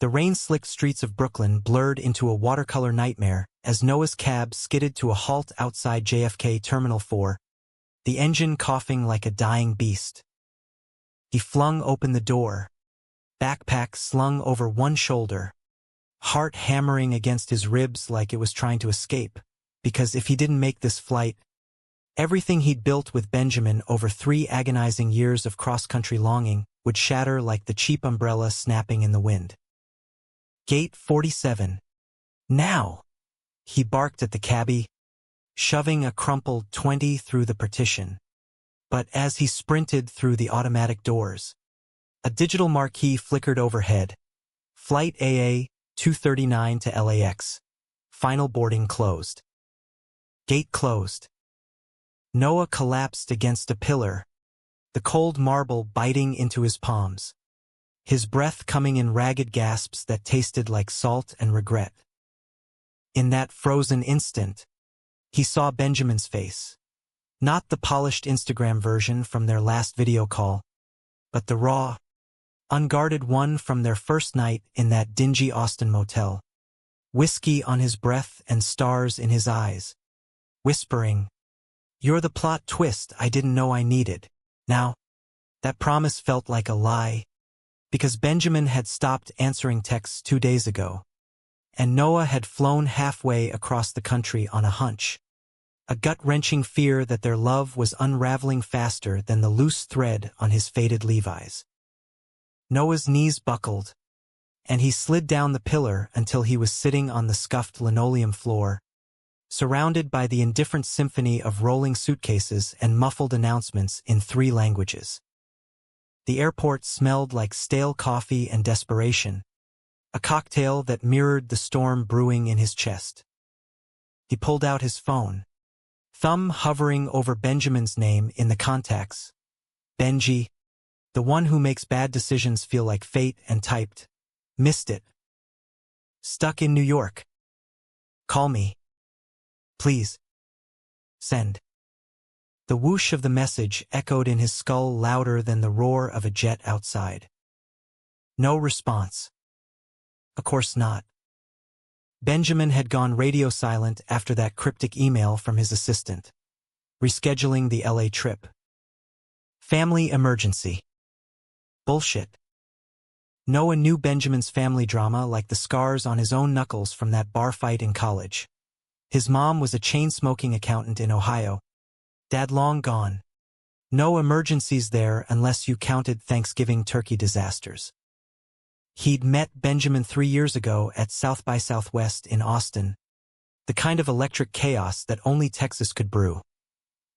The rain-slicked streets of Brooklyn blurred into a watercolor nightmare as Noah's cab skidded to a halt outside JFK Terminal 4, the engine coughing like a dying beast. He flung open the door, backpack slung over one shoulder, heart hammering against his ribs like it was trying to escape, because if he didn't make this flight, everything he'd built with Benjamin over 3 agonizing years of cross-country longing would shatter like the cheap umbrella snapping in the wind. Gate 47. Now! He barked at the cabbie, shoving a crumpled 20 through the partition. But as he sprinted through the automatic doors, a digital marquee flickered overhead. Flight AA 239 to LAX. Final boarding closed. Gate closed. Noah collapsed against a pillar, the cold marble biting into his palms, his breath coming in ragged gasps that tasted like salt and regret. In that frozen instant, he saw Benjamin's face. Not the polished Instagram version from their last video call, but the raw, unguarded one from their first night in that dingy Austin motel. Whiskey on his breath and stars in his eyes, whispering, "You're the plot twist I didn't know I needed." Now, that promise felt like a lie, because Benjamin had stopped answering texts 2 days ago, and Noah had flown halfway across the country on a hunch, a gut-wrenching fear that their love was unraveling faster than the loose thread on his faded Levi's. Noah's knees buckled, and he slid down the pillar until he was sitting on the scuffed linoleum floor, surrounded by the indifferent symphony of rolling suitcases and muffled announcements in 3 languages. The airport smelled like stale coffee and desperation, a cocktail that mirrored the storm brewing in his chest. He pulled out his phone, thumb hovering over Benjamin's name in the contacts. Benji, the one who makes bad decisions feel like fate, and typed, "Missed it. Stuck in New York. Call me. Please. Send." The whoosh of the message echoed in his skull louder than the roar of a jet outside. No response. Of course not. Benjamin had gone radio silent after that cryptic email from his assistant, rescheduling the LA trip. Family emergency. Bullshit. Noah knew Benjamin's family drama like the scars on his own knuckles from that bar fight in college. His mom was a chain-smoking accountant in Ohio. Dad long gone. No emergencies there unless you counted Thanksgiving turkey disasters. He'd met Benjamin 3 years ago at South by Southwest in Austin, the kind of electric chaos that only Texas could brew.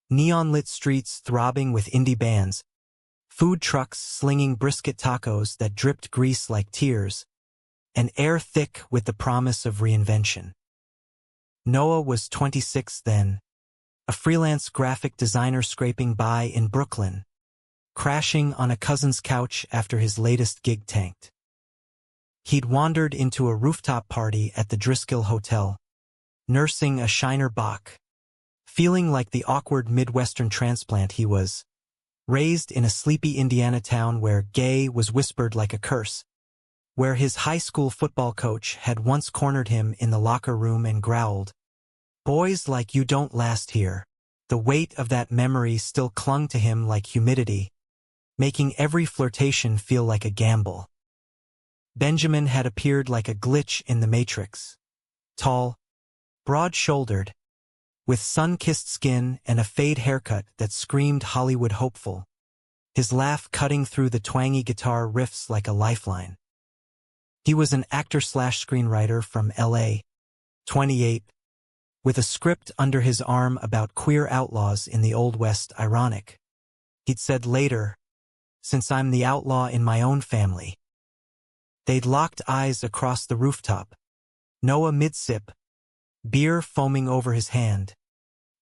Neon-lit streets throbbing with indie bands, food trucks slinging brisket tacos that dripped grease like tears, and air thick with the promise of reinvention. Noah was 26 then, a freelance graphic designer scraping by in Brooklyn, crashing on a cousin's couch after his latest gig tanked. He'd wandered into a rooftop party at the Driscoll Hotel, nursing a Shiner Bock, feeling like the awkward Midwestern transplant he was, raised in a sleepy Indiana town where gay was whispered like a curse, where his high school football coach had once cornered him in the locker room and growled, "Boys like you don't last here." The weight of that memory still clung to him like humidity, making every flirtation feel like a gamble. Benjamin had appeared like a glitch in the Matrix. Tall, broad-shouldered, with sun-kissed skin and a fade haircut that screamed Hollywood hopeful, his laugh cutting through the twangy guitar riffs like a lifeline. He was an actor/screenwriter from LA, 28, with a script under his arm about queer outlaws in the Old West. Ironic. He'd said later, "Since I'm the outlaw in my own family." They'd locked eyes across the rooftop, Noah mid-sip, beer foaming over his hand,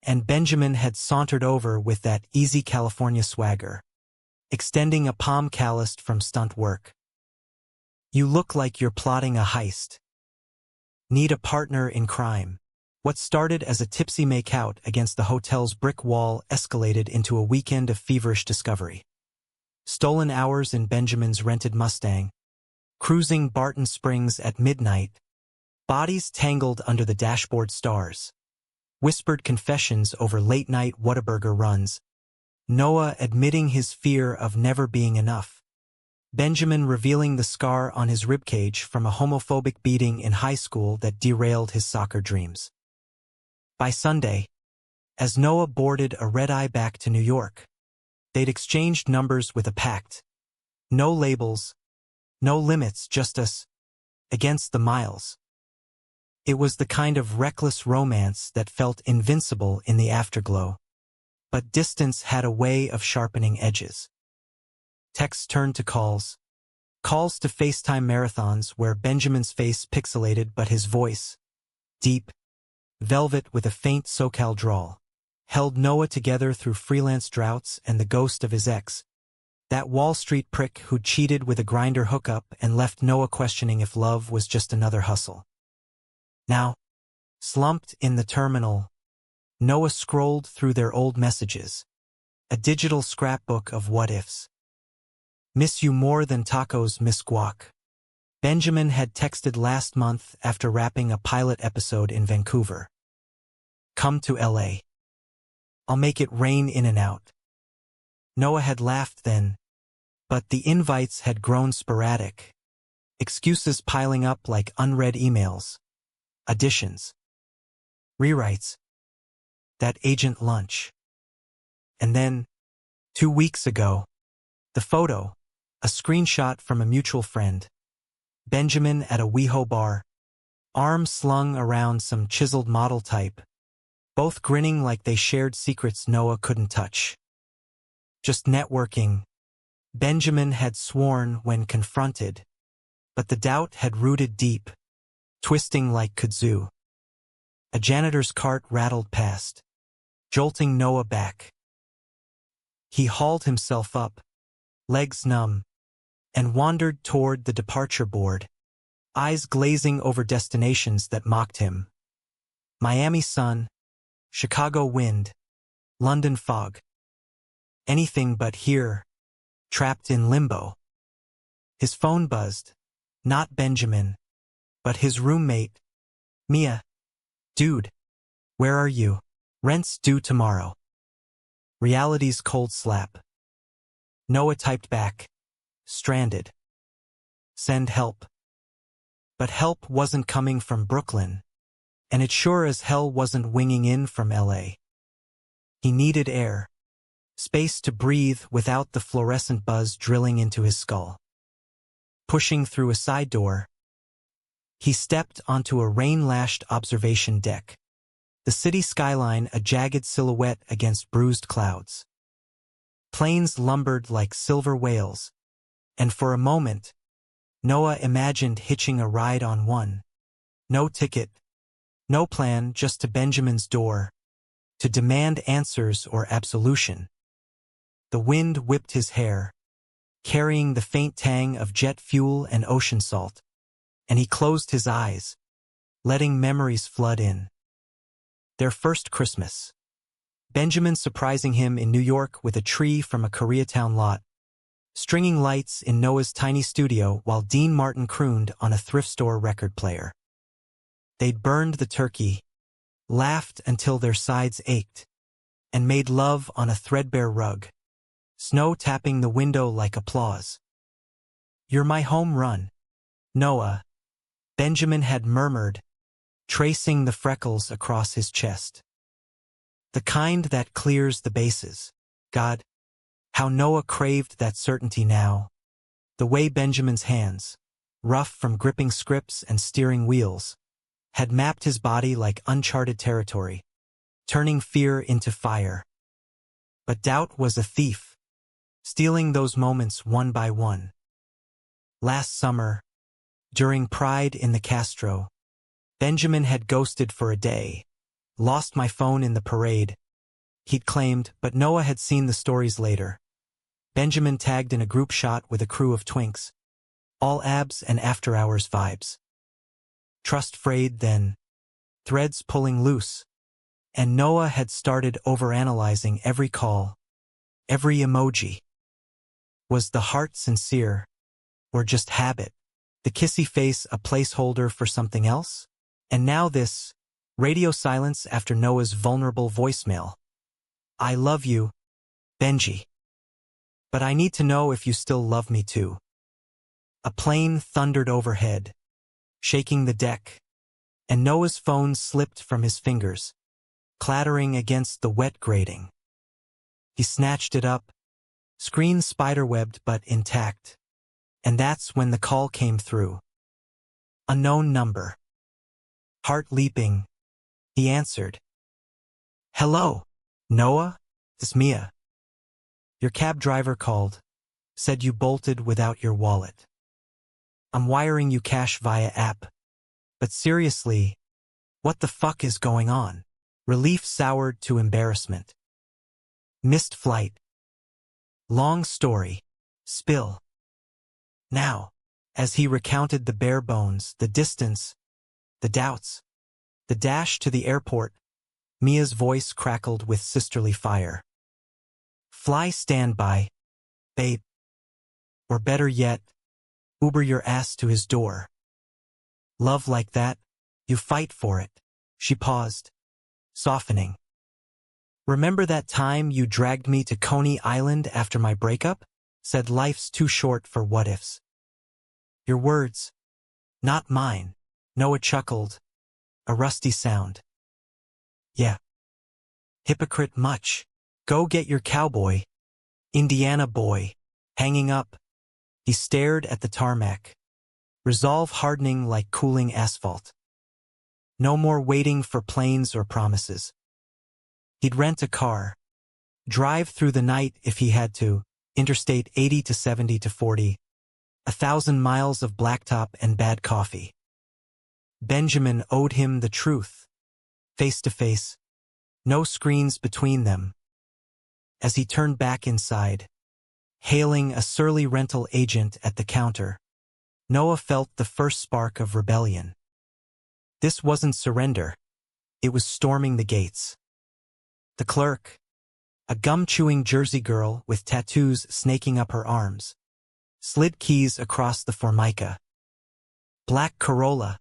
and Benjamin had sauntered over with that easy California swagger, extending a palm calloused from stunt work. "You look like you're plotting a heist. Need a partner in crime." What started as a tipsy make-out against the hotel's brick wall escalated into a weekend of feverish discovery. Stolen hours in Benjamin's rented Mustang, Cruising Barton Springs at midnight, bodies tangled under the dashboard stars. Whispered confessions over late-night Whataburger runs. Noah admitting his fear of never being enough. Benjamin revealing the scar on his ribcage from a homophobic beating in high school that derailed his soccer dreams. By Sunday, as Noah boarded a red-eye back to New York, they'd exchanged numbers with a pact. No labels, no limits, just us, against the miles. It was the kind of reckless romance that felt invincible in the afterglow. But distance had a way of sharpening edges. Texts turned to calls. Calls to FaceTime marathons where Benjamin's face pixelated but his voice, deep, velvet with a faint SoCal drawl, held Noah together through freelance droughts and the ghost of his ex, that Wall Street prick who'd cheated with a Grindr hookup and left Noah questioning if love was just another hustle. Now, slumped in the terminal, Noah scrolled through their old messages, a digital scrapbook of what-ifs. Miss you more than tacos, Miss Guac. Benjamin had texted last month after wrapping a pilot episode in Vancouver. Come to LA. I'll make it rain in and out. Noah had laughed then, but the invites had grown sporadic, excuses piling up like unread emails, additions, rewrites, that agent lunch. And then, 2 weeks ago, the photo, a screenshot from a mutual friend, Benjamin at a WeHo bar, arms slung around some chiseled model type, both grinning like they shared secrets Noah couldn't touch. Just networking, Benjamin had sworn when confronted, but the doubt had rooted deep, twisting like kudzu. A janitor's cart rattled past, jolting Noah back. He hauled himself up, legs numb, and wandered toward the departure board, eyes glazing over destinations that mocked him. Miami sun, Chicago wind, London fog. Anything but here, trapped in limbo. His phone buzzed, not Benjamin, but his roommate, Mia. Dude, where are you? Rent's due tomorrow. Reality's cold slap. Noah typed back, stranded. Send help. But help wasn't coming from Brooklyn, and it sure as hell wasn't winging in from LA. He needed air, space to breathe without the fluorescent buzz drilling into his skull. Pushing through a side door, he stepped onto a rain-lashed observation deck, the city skyline a jagged silhouette against bruised clouds. Planes lumbered like silver whales, and for a moment, Noah imagined hitching a ride on one. No ticket, no plan, just to Benjamin's door, to demand answers or absolution. The wind whipped his hair, carrying the faint tang of jet fuel and ocean salt, and he closed his eyes, letting memories flood in. Their first Christmas. Benjamin surprising him in New York with a tree from a Koreatown lot, stringing lights in Noah's tiny studio while Dean Martin crooned on a thrift store record player. They'd burned the turkey, laughed until their sides ached, and made love on a threadbare rug, snow tapping the window like applause. You're my home run, Noah, Benjamin had murmured, tracing the freckles across his chest. The kind that clears the bases. God, how Noah craved that certainty now. The way Benjamin's hands, rough from gripping scripts and steering wheels, had mapped his body like uncharted territory, turning fear into fire. But doubt was a thief, stealing those moments one by one. Last summer, during Pride in the Castro, Benjamin had ghosted for a day, lost my phone in the parade, he'd claimed, but Noah had seen the stories later. Benjamin tagged in a group shot with a crew of twinks, all abs and after-hours vibes. Trust frayed then, threads pulling loose, and Noah had started overanalyzing every call, every emoji. Was the heart sincere, or just habit? The kissy face a placeholder for something else? And now this, radio silence after Noah's vulnerable voicemail. I love you, Benji. But I need to know if you still love me too. A plane thundered overhead, shaking the deck, and Noah's phone slipped from his fingers, clattering against the wet grating. He snatched it up, screen spiderwebbed but intact, and that's when the call came through. Unknown number. Heart leaping, he answered. Hello, Noah, it's Mia. Your cab driver called, said you bolted without your wallet. I'm wiring you cash via app. But seriously, what the fuck is going on? Relief soured to embarrassment. Missed flight. Long story. Spill. Now, as he recounted the bare bones, the distance, the doubts, the dash to the airport, Mia's voice crackled with sisterly fire. Fly standby, babe. Or better yet, Uber your ass to his door. Love like that, you fight for it. She paused, softening. Remember that time you dragged me to Coney Island after my breakup? Said life's too short for what-ifs. Your words, not mine. Noah chuckled, a rusty sound. Yeah. Hypocrite much. Go get your cowboy. Indiana boy. Hanging up. He stared at the tarmac, resolve hardening like cooling asphalt. No more waiting for planes or promises. He'd rent a car, drive through the night if he had to, Interstate 80 to 70 to 40, 1,000 miles of blacktop and bad coffee. Benjamin owed him the truth, face to face, no screens between them. As he turned back inside, hailing a surly rental agent at the counter, Noah felt the first spark of rebellion. This wasn't surrender. It was storming the gates. The clerk, a gum-chewing Jersey girl with tattoos snaking up her arms, slid keys across the Formica. Black Corolla,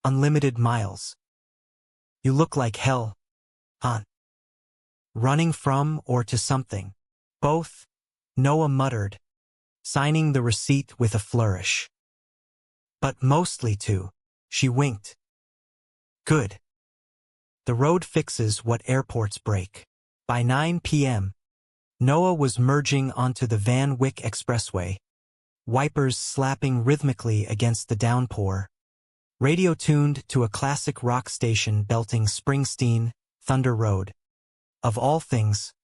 unlimited miles. You look like hell, hon. Running from or to something. Both, Noah muttered, signing the receipt with a flourish. But mostly to, she winked. Good. The road fixes what airports break. By 9 p.m., Noah was merging onto the Van Wyck Expressway, wipers slapping rhythmically against the downpour, radio tuned to a classic rock station belting Springsteen, Thunder Road. Of all things,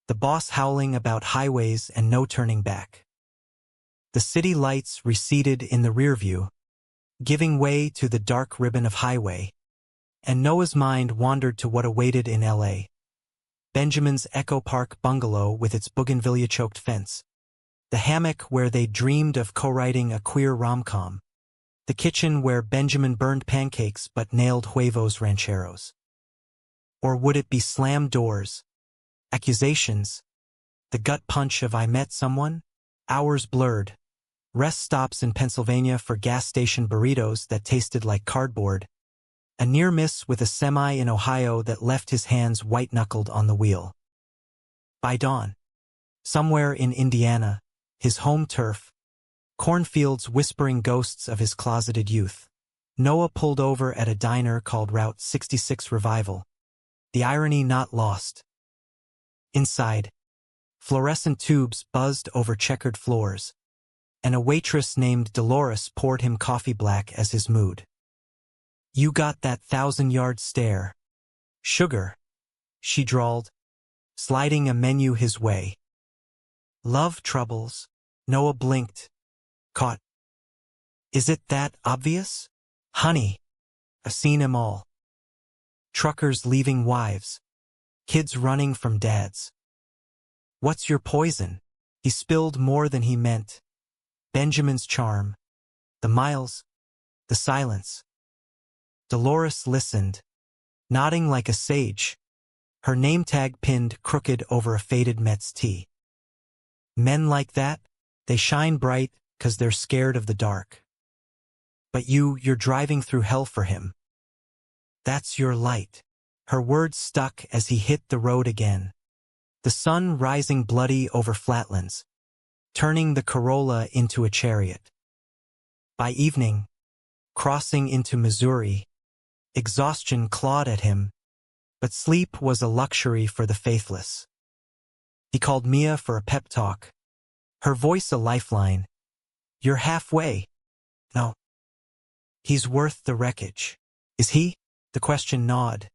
the boss howling about highways and no turning back. The city lights receded in the rearview, giving way to the dark ribbon of highway, and Noah's mind wandered to what awaited in L.A. Benjamin's Echo Park bungalow with its bougainvillea-choked fence, the hammock where they dreamed of co-writing a queer rom-com, the kitchen where Benjamin burned pancakes but nailed huevos rancheros. Or would it be slammed doors, accusations, the gut punch of I met someone, hours blurred, rest stops in Pennsylvania for gas station burritos that tasted like cardboard, a near miss with a semi in Ohio that left his hands white-knuckled on the wheel. By dawn, somewhere in Indiana, his home turf, cornfields whispering ghosts of his closeted youth, Noah pulled over at a diner called Route 66 Revival, the irony not lost. Inside, fluorescent tubes buzzed over checkered floors, and a waitress named Dolores poured him coffee black as his mood. You got that 1,000-yard stare. Sugar, she drawled, sliding a menu his way. Love troubles, Noah blinked, caught. Is it that obvious? Honey, I've seen 'em all. Truckers leaving wives, kids running from dads. What's your poison? He spilled more than he meant. Benjamin's charm, the miles, the silence. Dolores listened, nodding like a sage, her name tag pinned crooked over a faded Mets tee. Men like that, they shine bright 'cause they're scared of the dark. But you're driving through hell for him. That's your light. Her words stuck as he hit the road again. The sun rising bloody over flatlands, turning the Corolla into a chariot. By evening, crossing into Missouri, exhaustion clawed at him, but sleep was a luxury for the faithless. He called Mia for a pep talk, her voice a lifeline. You're halfway. No. He's worth the wreckage. Is he? The question gnawed.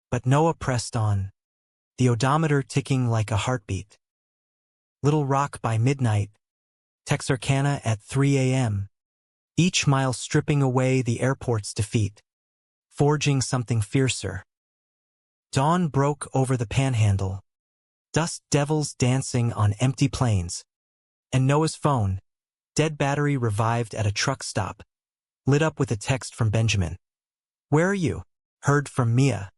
But Noah pressed on, the odometer ticking like a heartbeat. Little Rock by midnight, Texarkana at 3 a.m., each mile stripping away the airport's defeat, forging something fiercer. Dawn broke over the panhandle, dust devils dancing on empty plains, and Noah's phone, dead battery revived at a truck stop, lit up with a text from Benjamin. Where are you? Heard from Mia.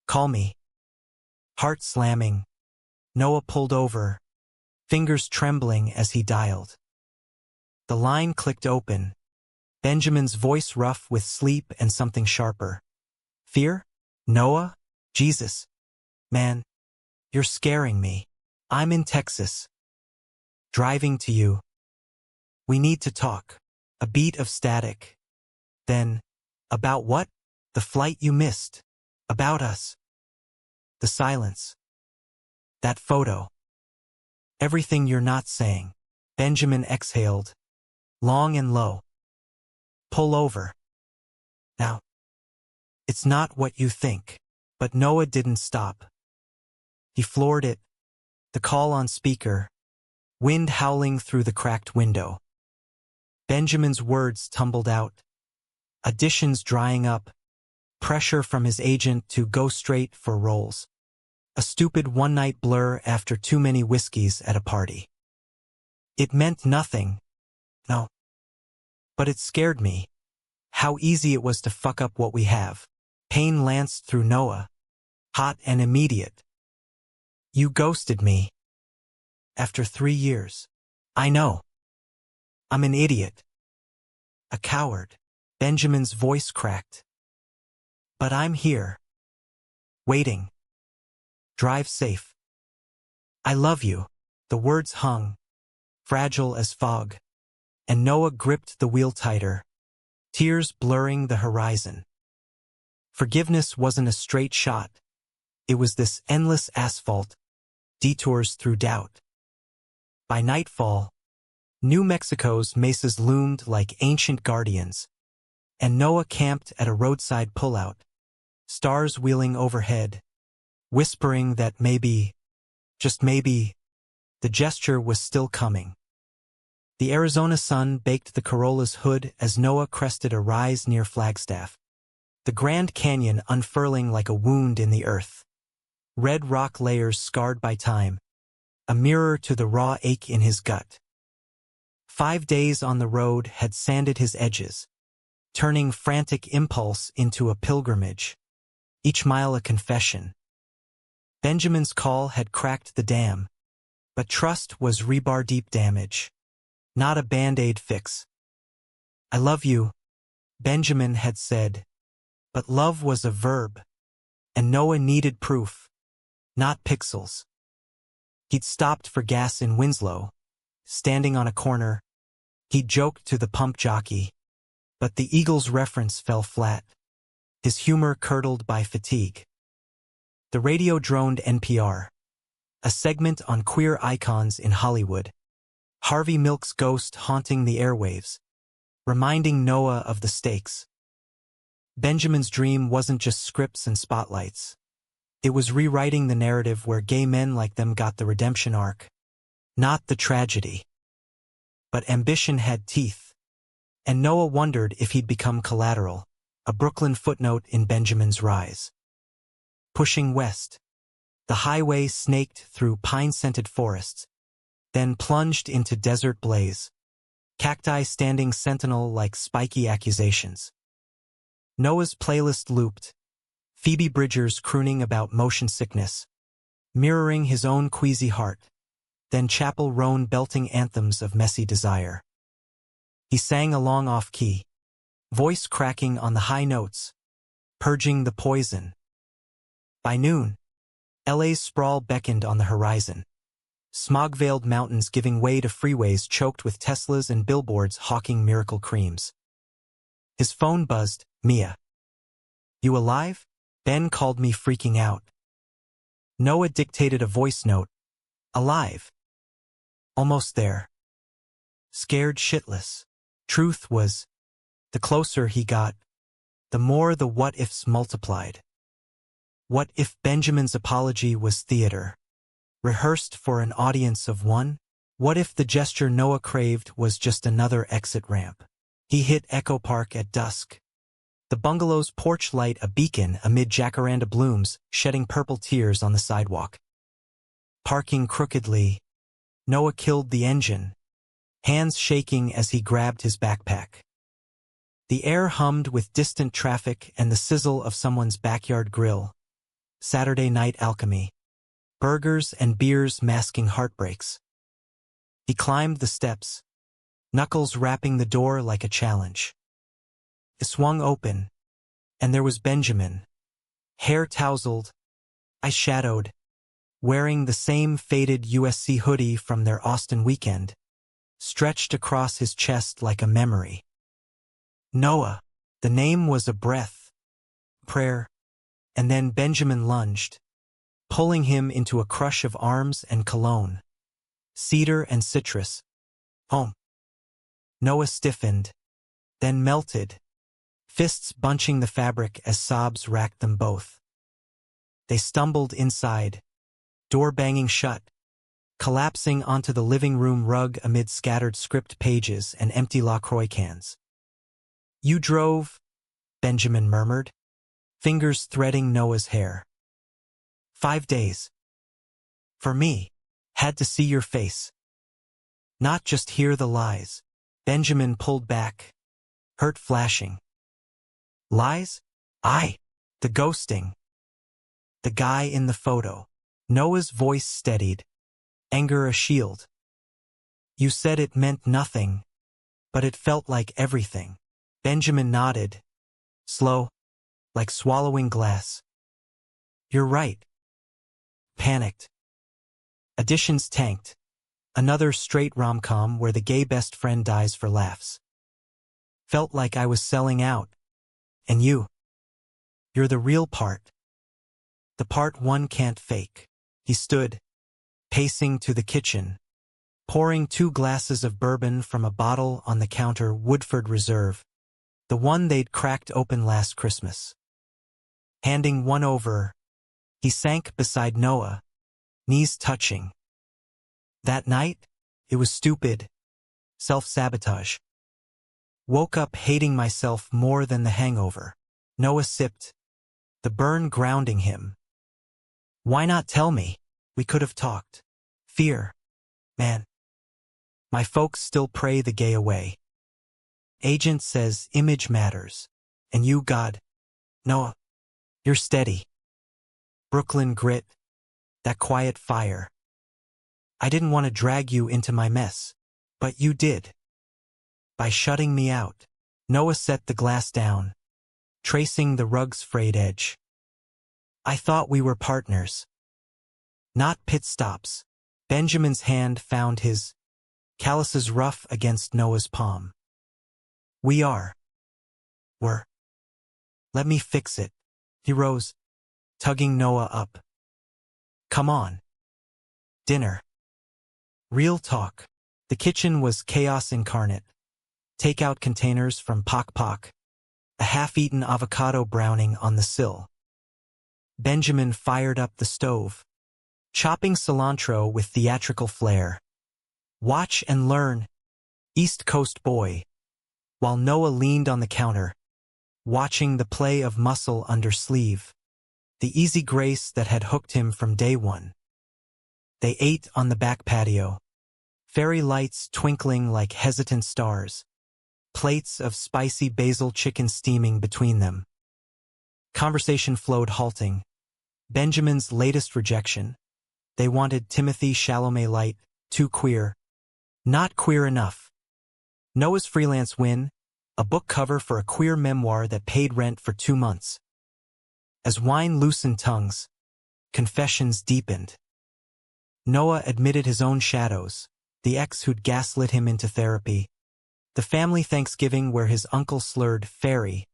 Call me. Heart slamming, Noah pulled over, fingers trembling as he dialed. The line clicked open, Benjamin's voice rough with sleep and something sharper. Fear? Noah? Jesus. Man, you're scaring me. I'm in Texas. Driving to you. We need to talk. A beat of static. Then, about what? The flight you missed. About us. The silence. That photo. Everything you're not saying. Benjamin exhaled, long and low. Pull over. Now. It's not what you think. But Noah didn't stop. He floored it, the call on speaker, wind howling through the cracked window. Benjamin's words tumbled out, auditions drying up, pressure from his agent to go straight for roles. A stupid one-night blur after too many whiskeys at a party. It meant nothing. No. But it scared me. How easy it was to fuck up what we have. Pain lanced through Noah. Hot and immediate. You ghosted me. After 3 years. I know. I'm an idiot. A coward. Benjamin's voice cracked. But I'm here. Waiting. Drive safe. I love you. The words hung, fragile as fog, and Noah gripped the wheel tighter, tears blurring the horizon. Forgiveness wasn't a straight shot. It was this endless asphalt, detours through doubt. By nightfall, New Mexico's mesas loomed like ancient guardians, and Noah camped at a roadside pullout, stars wheeling overhead, whispering that maybe, just maybe, the gesture was still coming. The Arizona sun baked the Corolla's hood as Noah crested a rise near Flagstaff, the Grand Canyon unfurling like a wound in the earth. Red rock layers scarred by time, a mirror to the raw ache in his gut. 5 days on the road had sanded his edges, turning frantic impulse into a pilgrimage, each mile a confession. Benjamin's call had cracked the dam, but trust was rebar-deep damage, not a Band-Aid fix. I love you, Benjamin had said, but love was a verb, and Noah needed proof, not pixels. He'd stopped for gas in Winslow, standing on a corner. He'd joked to the pump jockey, but the Eagles reference fell flat, his humor curdled by fatigue. The radio droned NPR, a segment on queer icons in Hollywood. Harvey Milk's ghost haunting the airwaves, reminding Noah of the stakes. Benjamin's dream wasn't just scripts and spotlights. It was rewriting the narrative where gay men like them got the redemption arc, not the tragedy. But ambition had teeth, and Noah wondered if he'd become collateral, a Brooklyn footnote in Benjamin's rise. Pushing west, the highway snaked through pine-scented forests, then plunged into desert blaze, cacti standing sentinel like spiky accusations. Noah's playlist looped, Phoebe Bridgers crooning about motion sickness, mirroring his own queasy heart, then Chapel Roan belting anthems of messy desire. He sang along off-key, voice cracking on the high notes, purging the poison. By noon, LA's sprawl beckoned on the horizon. Smog-veiled mountains giving way to freeways choked with Teslas and billboards hawking miracle creams. His phone buzzed. "Mia. You alive?" Ben called me, freaking out. Noah dictated a voice note. "Alive. Almost there. Scared shitless." Truth was, the closer he got, the more the what-ifs multiplied. What if Benjamin's apology was theater, rehearsed for an audience of one? What if the gesture Noah craved was just another exit ramp? He hit Echo Park at dusk. The bungalow's porch light a beacon amid jacaranda blooms, shedding purple tears on the sidewalk. Parking crookedly, Noah killed the engine, hands shaking as he grabbed his backpack. The air hummed with distant traffic and the sizzle of someone's backyard grill. Saturday night alchemy. Burgers and beers masking heartbreaks. He climbed the steps, knuckles rapping the door like a challenge. It swung open, and there was Benjamin, hair tousled, eyes shadowed, wearing the same faded USC hoodie from their Austin weekend, stretched across his chest like a memory. Noah. The name was a breath, prayer, and then Benjamin lunged, pulling him into a crush of arms and cologne. Cedar and citrus. Home. Noah stiffened, then melted, fists bunching the fabric as sobs racked them both. They stumbled inside, door banging shut, collapsing onto the living room rug amid scattered script pages and empty LaCroix cans. "You drove," Benjamin murmured, fingers threading Noah's hair. "5 days. For me. Had to see your face. Not just hear the lies." Benjamin pulled back, hurt flashing. "Lies? The ghosting. The guy in the photo." Noah's voice steadied, anger a shield. "You said it meant nothing, but it felt like everything." Benjamin nodded, slow, like swallowing glass. "You're right." Panicked. Additions tanked. Another straight rom-com where the gay best friend dies for laughs. Felt like I was selling out. And you're the real part. The part one can't fake. He stood, pacing to the kitchen, pouring 2 glasses of bourbon from a bottle on the counter, Woodford Reserve, the one they'd cracked open last Christmas. Handing one over, he sank beside Noah, knees touching. That night, it was stupid, self-sabotage. Woke up hating myself more than the hangover. Noah sipped, the burn grounding him. "Why not tell me? We could have talked." "Fear. Man. My folks still pray the gay away. Agent says image matters. And you, God. Noah, you're steady. Brooklyn grit. That quiet fire. I didn't want to drag you into my mess, but you did. By shutting me out." Noah set the glass down, tracing the rug's frayed edge. "I thought we were partners. Not pit stops." Benjamin's hand found his, calluses rough against Noah's palm. "We are. We're. Let me fix it." He rose, tugging Noah up. "Come on. Dinner." Real talk. The kitchen was chaos incarnate. Takeout containers from Pok Pok, a half-eaten avocado browning on the sill. Benjamin fired up the stove, chopping cilantro with theatrical flair. Watch and learn, East Coast boy, while Noah leaned on the counter, watching the play of muscle under sleeve, the easy grace that had hooked him from day one. They ate on the back patio, fairy lights twinkling like hesitant stars, plates of spicy basil chicken steaming between them. Conversation flowed halting. Benjamin's latest rejection. They wanted Timothée Chalamet light, too queer. Not queer enough. Noah's freelance win, a book cover for a queer memoir that paid rent for 2 months. As wine loosened tongues, confessions deepened. Noah admitted his own shadows, the ex who'd gaslit him into therapy, the family Thanksgiving where his uncle slurred fairy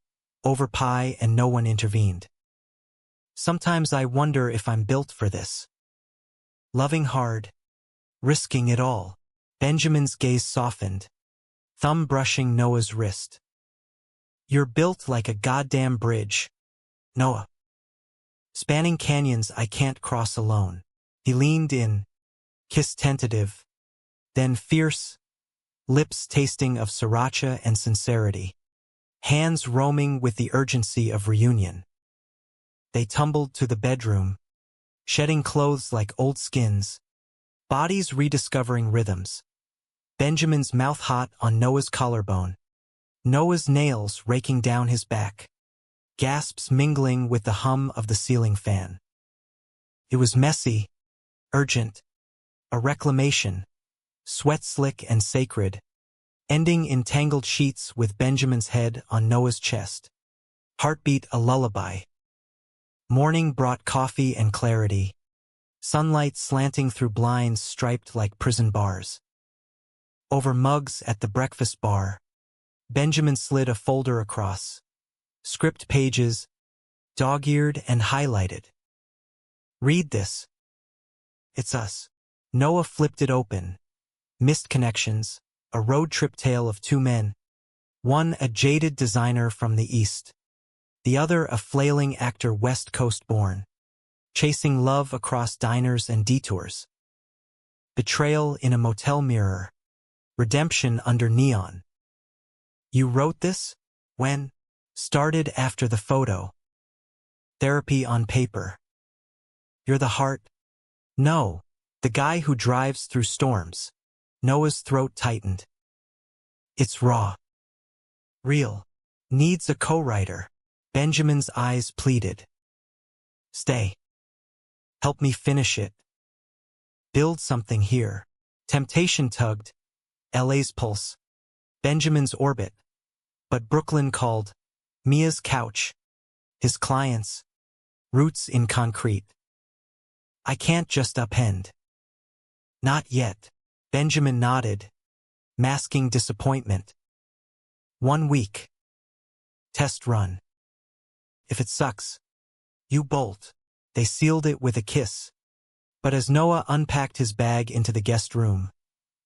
over pie and no one intervened. Sometimes I wonder if I'm built for this. Loving hard, risking it all. Benjamin's gaze softened, thumb brushing Noah's wrist. You're built like a goddamn bridge, Noah. Spanning canyons I can't cross alone. He leaned in, kiss tentative, then fierce, lips tasting of sriracha and sincerity, hands roaming with the urgency of reunion. They tumbled to the bedroom, shedding clothes like old skins, bodies rediscovering rhythms. Benjamin's mouth hot on Noah's collarbone, Noah's nails raking down his back, gasps mingling with the hum of the ceiling fan. It was messy, urgent, a reclamation, sweat slick and sacred, ending in tangled sheets with Benjamin's head on Noah's chest. Heartbeat a lullaby. Morning brought coffee and clarity, sunlight slanting through blinds striped like prison bars. Over mugs at the breakfast bar, Benjamin slid a folder across, script pages, dog-eared and highlighted. Read this. It's us. Noah flipped it open. Missed connections, a road trip tale of 2 men, one a jaded designer from the East, the other a flailing actor West Coast born, chasing love across diners and detours. Betrayal in a motel mirror, redemption under neon. You wrote this? When? Started after the photo. Therapy on paper. You're the heart? No, the guy who drives through storms. Noah's throat tightened. It's raw. Real. Needs a co-writer. Benjamin's eyes pleaded. Stay. Help me finish it. Build something here. Temptation tugged. LA's pulse. Benjamin's orbit. But Brooklyn called. Mia's couch. His clients. Roots in concrete. I can't just upend. Not yet. Benjamin nodded, masking disappointment. 1 week. Test run. If it sucks, you bolt. They sealed it with a kiss. But as Noah unpacked his bag into the guest room,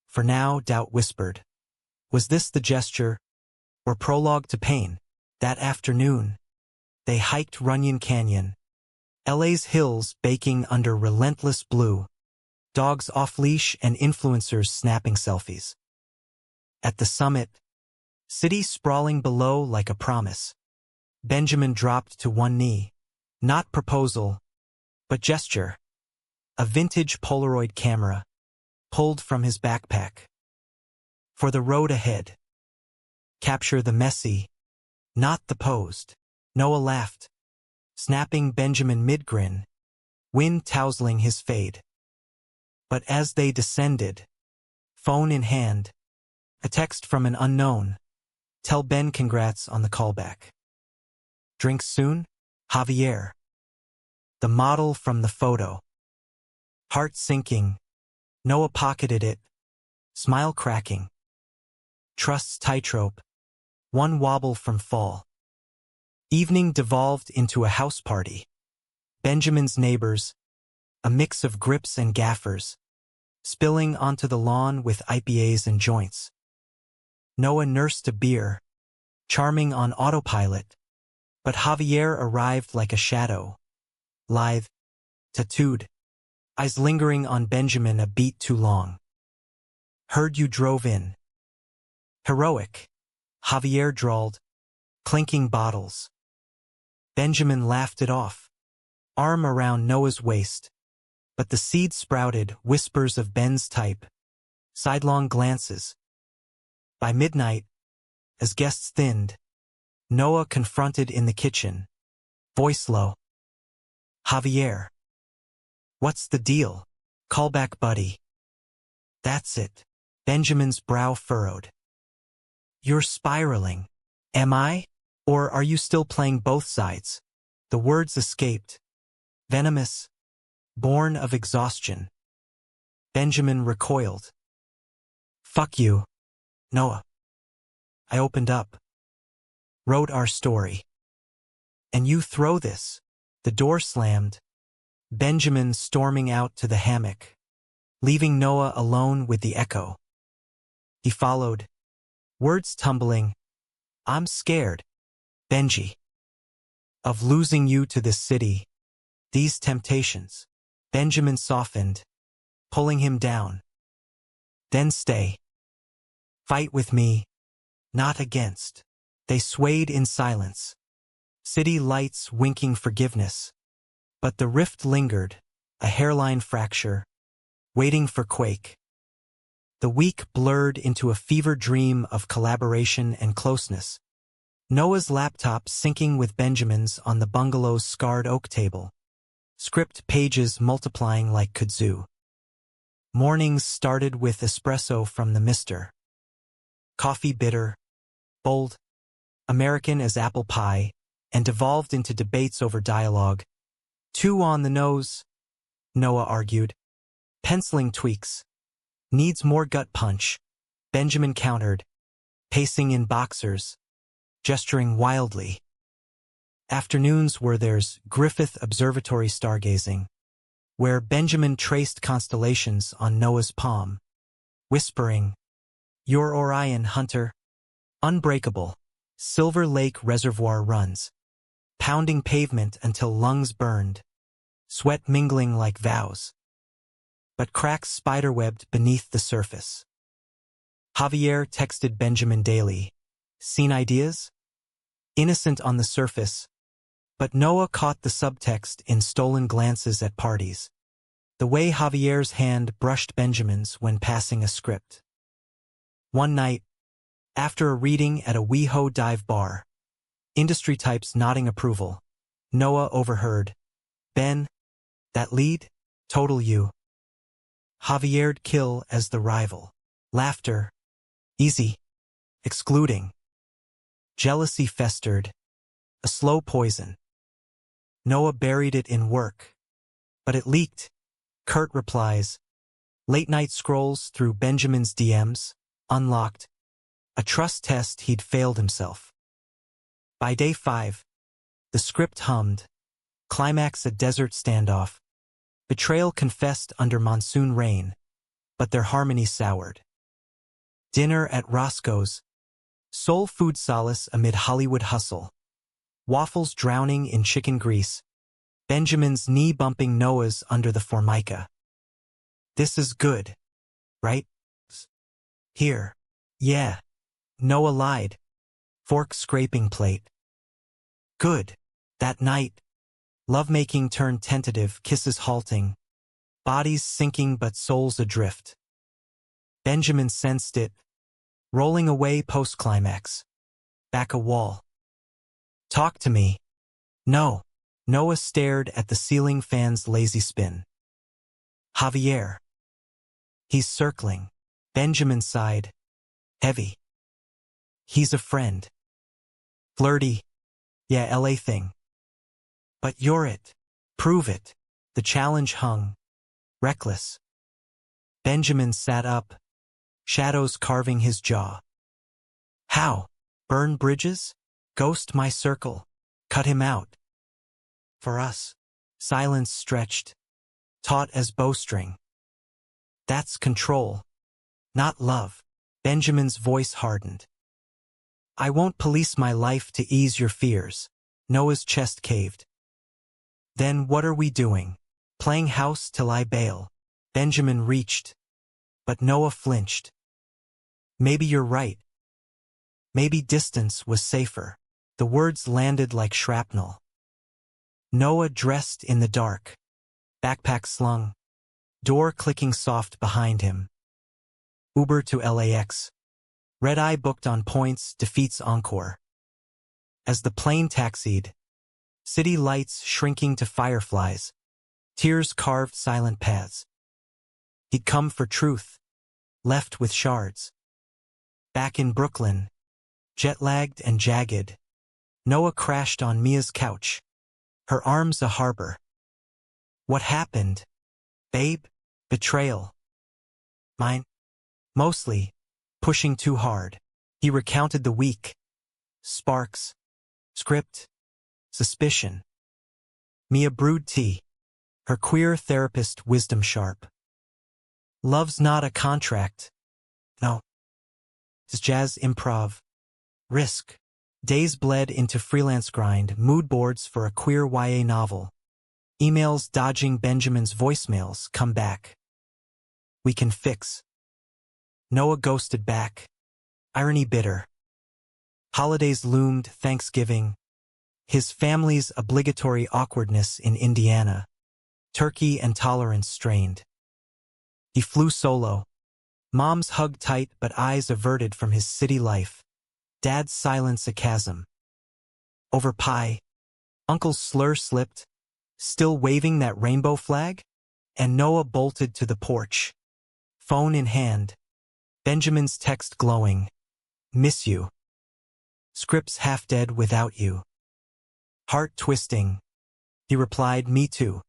for now doubt whispered. Was this the gesture, or prologue to pain? That afternoon, they hiked Runyon Canyon, LA's hills baking under relentless blue, dogs off-leash and influencers snapping selfies. At the summit, city sprawling below like a promise, Benjamin dropped to one knee. Not proposal, but gesture. A vintage Polaroid camera, pulled from his backpack. For the road ahead. Capture the messy, not the posed. Noah laughed, snapping Benjamin mid-grin, wind tousling his fade. But as they descended, phone in hand, a text from an unknown. Tell Ben congrats on the callback. Drinks soon? Javier. The model from the photo. Heart sinking. Noah pocketed it. Smile cracking. Trust's tightrope. One wobble from fall. Evening devolved into a house party. Benjamin's neighbors, a mix of grips and gaffers, spilling onto the lawn with IPAs and joints. Noah nursed a beer, charming on autopilot, but Javier arrived like a shadow, lithe, tattooed, eyes lingering on Benjamin a beat too long. Heard you drove in. Heroic, Javier drawled, clinking bottles. Benjamin laughed it off, arm around Noah's waist, but the seed sprouted whispers of Ben's type, sidelong glances. By midnight, as guests thinned, Noah confronted in the kitchen, voice low. Javier. What's the deal? Callback buddy. That's it. Benjamin's brow furrowed. You're spiraling. Am I? Or are you still playing both sides? The words escaped. Venomous. Born of exhaustion. Benjamin recoiled. Fuck you, Noah. I opened up. Wrote our story. And you throw this. The door slammed. Benjamin storming out to the hammock, leaving Noah alone with the echo. He followed. Words tumbling. I'm scared, Benji, of losing you to this city, these temptations. Benjamin softened, pulling him down. Then stay. Fight with me, not against. They swayed in silence. City lights winking forgiveness. But the rift lingered, a hairline fracture, waiting for quake. The week blurred into a fever dream of collaboration and closeness. Noah's laptop syncing with Benjamin's on the bungalow's scarred oak table. Script pages multiplying like kudzu. Mornings started with espresso from the mister. Coffee bitter, bold, American as apple pie, and devolved into debates over dialogue. Too on the nose, Noah argued. Penciling tweaks. Needs more gut punch, Benjamin countered, pacing in boxers, gesturing wildly. Afternoons were theirs Griffith Observatory stargazing, where Benjamin traced constellations on Noah's palm, whispering, Your Orion, Hunter. Unbreakable, Silver Lake Reservoir runs, pounding pavement until lungs burned, sweat mingling like vows. But cracks spiderwebbed beneath the surface. Javier texted Benjamin daily. Seen ideas? Innocent on the surface, but Noah caught the subtext in stolen glances at parties. The way Javier's hand brushed Benjamin's when passing a script. One night, after a reading at a WeHo dive bar, industry types nodding approval, Noah overheard. Ben, that lead? Total you. Javier'd kill as the rival. Laughter. Easy. Excluding. Jealousy festered. A slow poison. Noah buried it in work. But it leaked. Curt replies. Late-night scrolls through Benjamin's DMs. Unlocked. A trust test he'd failed himself. By day 5, the script hummed. Climax a desert standoff. Betrayal confessed under monsoon rain, but their harmony soured. Dinner at Roscoe's. Soul food solace amid Hollywood hustle. Waffles drowning in chicken grease. Benjamin's knee bumping Noah's under the formica. This is good, right? Here. Yeah. Noah lied. Fork scraping plate. Good. That night. Lovemaking turned tentative, kisses halting. Bodies sinking but souls adrift. Benjamin sensed it. Rolling away post-climax. Back a wall. Talk to me. No. Noah stared at the ceiling fan's lazy spin. Javier. He's circling. Benjamin sighed. Heavy. He's a friend. Flirty. Yeah, LA thing. But you're it. Prove it. The challenge hung. Reckless. Benjamin sat up. Shadows carving his jaw. How? Burn bridges? Ghost my circle. Cut him out. For us. Silence stretched. Taut as bowstring. That's control. Not love. Benjamin's voice hardened. I won't police my life to ease your fears. Noah's chest caved. Then what are we doing? Playing house till I bail. Benjamin reached. But Noah flinched. Maybe you're right. Maybe distance was safer. The words landed like shrapnel. Noah dressed in the dark. Backpack slung. Door clicking soft behind him. Uber to LAX. Red eye booked on points defeats Encore. As the plane taxied, city lights shrinking to fireflies, tears carved silent paths. He'd come for truth, left with shards. Back in Brooklyn, Jet-lagged and jagged, Noah crashed on Mia's couch, her arms a harbor. What happened, babe? Betrayal. Mine? Mostly. Pushing too hard. He recounted the week. Sparks. Script. Suspicion. Mia brewed tea, her queer therapist wisdom sharp. Love's not a contract. No. It's jazz improv. Risk. Days bled into freelance grind, mood boards for a queer YA novel. Emails dodging Benjamin's voicemails come back. We can fix. Noah ghosted back. Irony bitter. Holidays loomed, Thanksgiving. His family's obligatory awkwardness in Indiana. Turkey and tolerance strained. He flew solo. Mom's hug tight but eyes averted from his city life. Dad's silence a chasm. Over pie. Uncle's slur slipped, still waving that rainbow flag? And Noah bolted to the porch. Phone in hand. Benjamin's text glowing. Miss you. Script's half dead without you. Heart twisting. He replied, me too.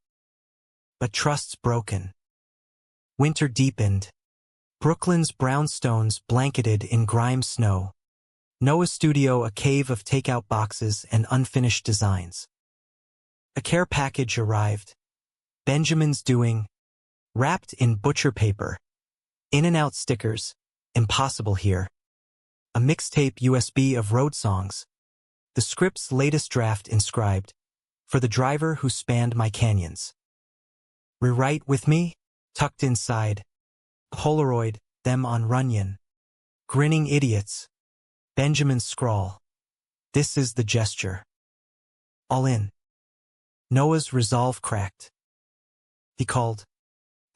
But trust's broken. Winter deepened. Brooklyn's brownstones blanketed in grime snow. Noah's studio a cave of takeout boxes and unfinished designs. A care package arrived. Benjamin's doing. Wrapped in butcher paper. In and out stickers. Impossible here. A mixtape USB of road songs. The script's latest draft inscribed. For the driver who spanned my canyons. Rewrite with me? Tucked inside. Polaroid, them on Runyon. Grinning idiots. Benjamin's scrawl. This is the gesture. All in. Noah's resolve cracked. He called.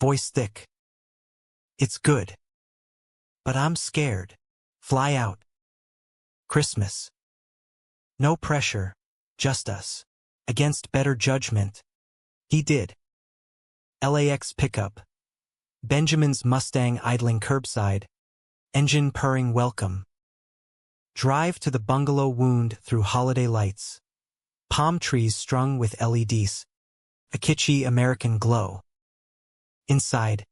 Voice thick. It's good. But I'm scared. Fly out. Christmas. No pressure. Just us. Against better judgment. He did. LAX pickup. Benjamin's Mustang idling curbside. Engine purring welcome. Drive to the bungalow wound through holiday lights. Palm trees strung with LEDs. A kitschy American glow. Inside.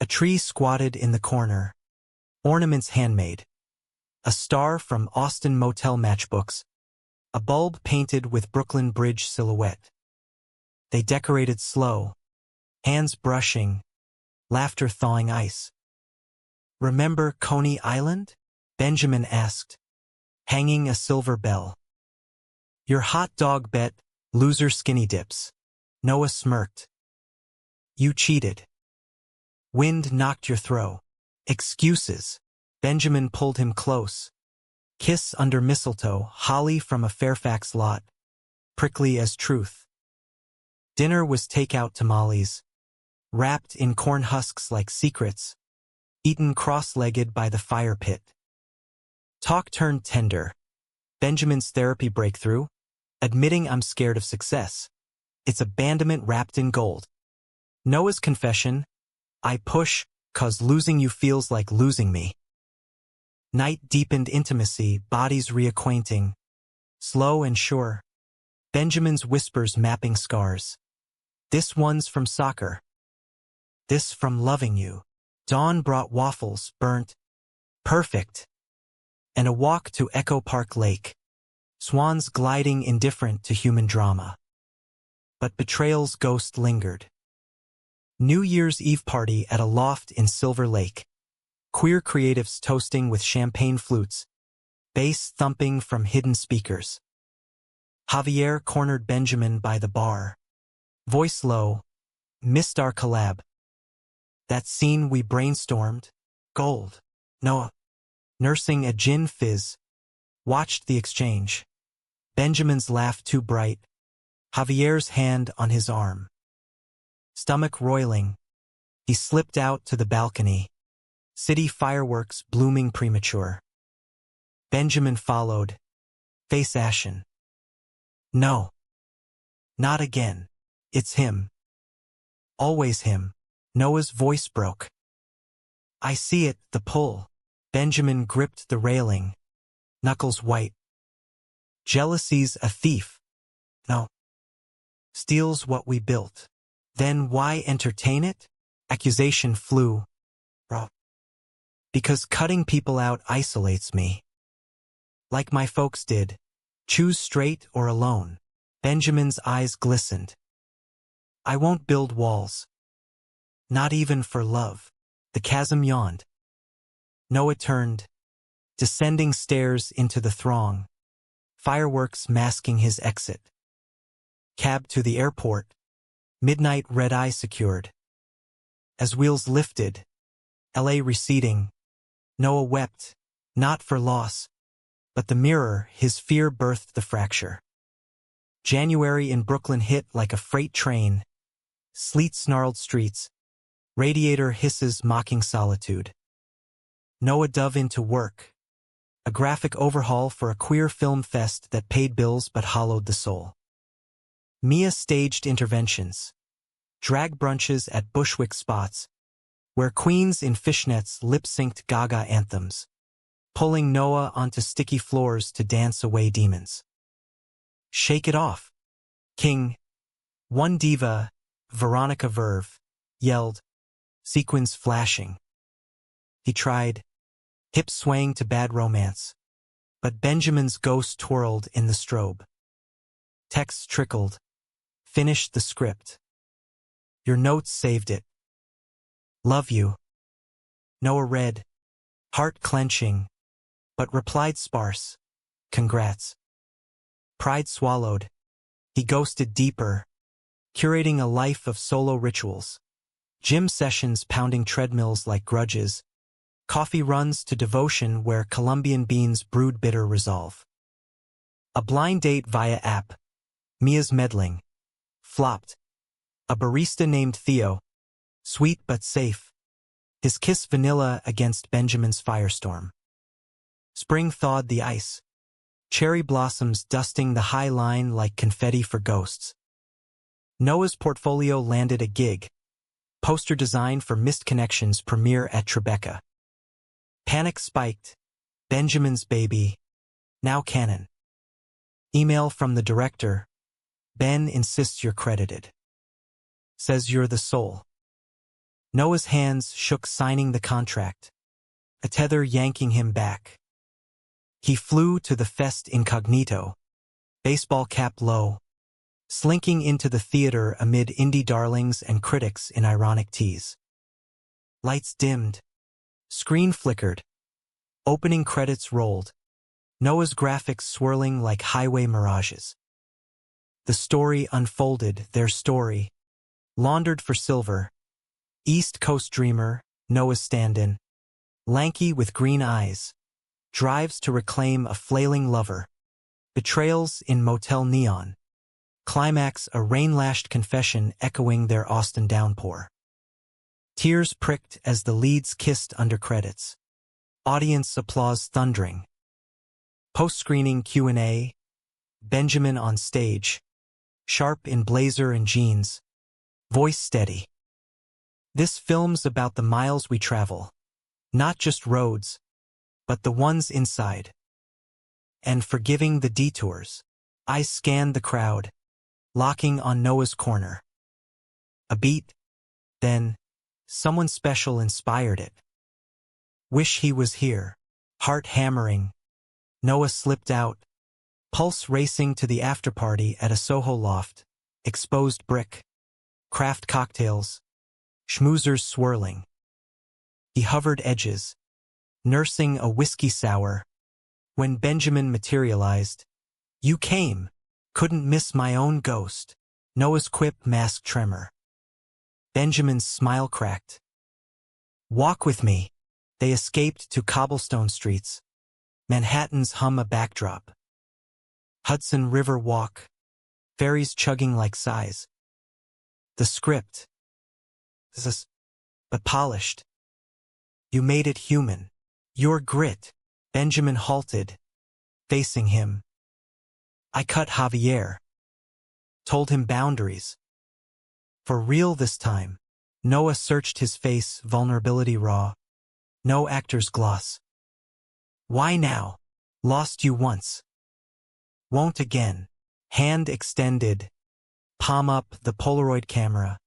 A tree squatted in the corner. Ornaments handmade. A star from Austin Motel matchbooks. A bulb painted with Brooklyn Bridge silhouette. They decorated slow. Hands brushing. Laughter thawing ice. Remember Coney Island? Benjamin asked. Hanging a silver bell. Your hot dog bet, loser skinny dips. Noah smirked. You cheated. Wind knocked your throw. Excuses. Benjamin pulled him close. Kiss under mistletoe, holly from a Fairfax lot. Prickly as truth. Dinner was takeout tamales. Wrapped in corn husks like secrets. Eaten cross-legged by the fire pit. Talk turned tender. Benjamin's therapy breakthrough. Admitting I'm scared of success. It's abandonment wrapped in gold. Noah's confession. I push, 'cause losing you feels like losing me. Night deepened intimacy, bodies reacquainting. Slow and sure. Benjamin's whispers mapping scars. This one's from soccer. This from loving you. Dawn brought waffles, burnt. Perfect. And a walk to Echo Park Lake. Swans gliding indifferent to human drama. But betrayal's ghost lingered. New Year's Eve party at a loft in Silver Lake. Queer creatives toasting with champagne flutes. Bass thumping from hidden speakers. Javier cornered Benjamin by the bar. Voice low. Missed our collab. That scene we brainstormed. Gold. Noah. Nursing a gin fizz. Watched the exchange. Benjamin's laugh too bright. Javier's hand on his arm. Stomach roiling. He slipped out to the balcony. City fireworks blooming premature. Benjamin followed. Face ashen. No. Not again. It's him. Always him. Noah's voice broke. I see it, the pull. Benjamin gripped the railing. knuckles white. Jealousy's a thief. No. Steals what we built. Then why entertain it? Accusation flew. Raw. Because cutting people out isolates me. Like my folks did. Choose straight or alone. Benjamin's eyes glistened. I won't build walls. Not even for love. The chasm yawned. Noah turned, descending stairs into the throng, fireworks masking his exit. Cab to the airport, midnight red-eye secured. As wheels lifted, LA receding, Noah wept, not for loss, but the mirror his fear birthed the fracture. January in Brooklyn hit like a freight train, sleet-snarled streets, radiator hisses mocking solitude. Noah dove into work, a graphic overhaul for a queer film fest that paid bills but hollowed the soul. Mia staged interventions, drag brunches at Bushwick spots, where queens in fishnets lip-synced Gaga anthems, pulling Noah onto sticky floors to dance away demons. Shake it off, King. One diva, Veronica Verve, yelled, sequins flashing. He tried, hips swaying to Bad Romance, but Benjamin's ghost twirled in the strobe. Texts trickled, finished the script. Your notes saved it. Love you. Noah read, heart clenching, but replied sparse, congrats. Pride swallowed. He ghosted deeper, curating a life of solo rituals. Gym sessions pounding treadmills like grudges, coffee runs to devotion where Colombian beans brewed bitter resolve. A blind date via app, Mia's meddling, flopped. A barista named Theo, sweet but safe, his kiss vanilla against Benjamin's firestorm. Spring thawed the ice, cherry blossoms dusting the high line like confetti for ghosts. Noah's portfolio landed a gig, poster design for Missed Connections premiere at Tribeca. Panic spiked, Benjamin's baby, now canon. Email from the director, Ben insists you're credited. Says you're the soul. Noah's hands shook signing the contract, a tether yanking him back. He flew to the fest incognito, baseball cap low, slinking into the theater amid indie darlings and critics in ironic tease. Lights dimmed. Screen flickered. Opening credits rolled. Noah's graphics swirling like highway mirages. The story unfolded, their story. Laundered for silver. East Coast dreamer, Noah's stand-in. Lanky with green eyes. Drives to reclaim a flailing lover. Betrayals in Motel Neon. Climax a rain-lashed confession echoing their Austin downpour. Tears pricked as the leads kissed under credits. Audience applause thundering. Post-screening Q&A. Benjamin on stage. Sharp in blazer and jeans. Voice steady. This film's about the miles we travel. Not just roads, but the ones inside. And forgiving the detours. I scanned the crowd, locking on Noah's corner. A beat, then, someone special inspired it. Wish he was here. Heart hammering. Noah slipped out, pulse racing to the afterparty at a Soho loft, exposed brick, craft cocktails, schmoozers swirling. He hovered edges, nursing a whiskey sour. When Benjamin materialized, you came, couldn't miss my own ghost. Noah's quip masked tremor. Benjamin's smile cracked. Walk with me. They escaped to cobblestone streets. Manhattan's hum a backdrop. Hudson River walk. Ferries chugging like sighs. The script. But polished. You made it human. Your grit. Benjamin halted, facing him. I cut Javier. Told him boundaries. For real this time. Noah searched his face, vulnerability raw. No actor's gloss. Why now? Lost you once. Won't again. Hand extended. Palm up the Polaroid camera.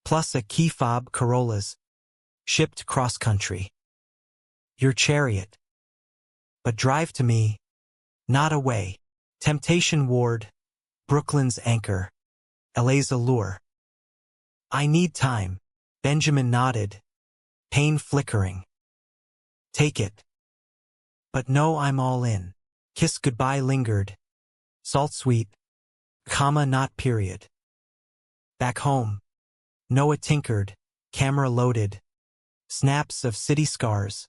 Plus a key fob Corollas. Shipped cross-country. Your chariot. But drive to me. Not away. Temptation Ward. Brooklyn's anchor. LA's allure. I need time. Benjamin nodded. Pain flickering. Take it. But no, I'm all in. Kiss goodbye lingered. Salt sweet. Comma not period. Back home. Noah tinkered. Camera loaded. Snaps of city scars.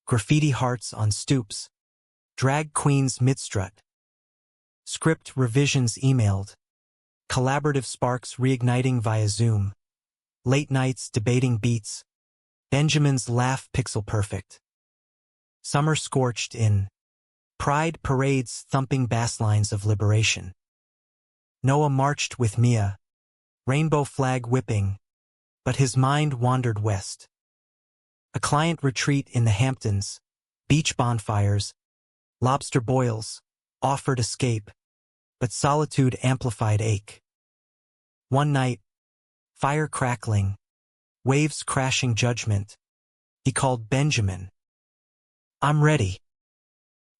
Graffiti hearts on stoops. Drag queens mid-strut. Script revisions emailed. Collaborative sparks reigniting via Zoom. Late nights debating beats. Benjamin's laugh pixel perfect. Summer scorched in. Pride parades thumping basslines of liberation. Noah marched with Mia. Rainbow flag whipping. But his mind wandered west. A client retreat in the Hamptons. Beach bonfires. Lobster boils. Offered escape. But solitude amplified ache. One night. Fire crackling. Waves crashing judgment. He called Benjamin. I'm ready.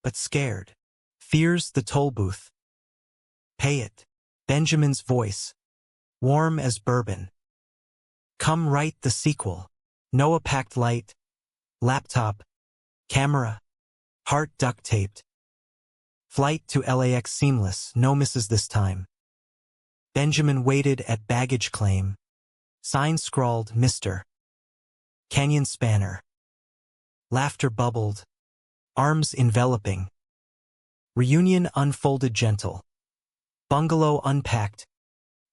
But scared. Fears the toll booth. Pay it. Benjamin's voice. Warm as bourbon. Come write the sequel. Noah packed light. Laptop. Camera. Heart duct taped. Flight to LAX seamless, no misses this time. Benjamin waited at baggage claim. Sign scrawled Mr. Canyon Spanner. Laughter bubbled. Arms enveloping. Reunion unfolded gentle. Bungalow unpacked.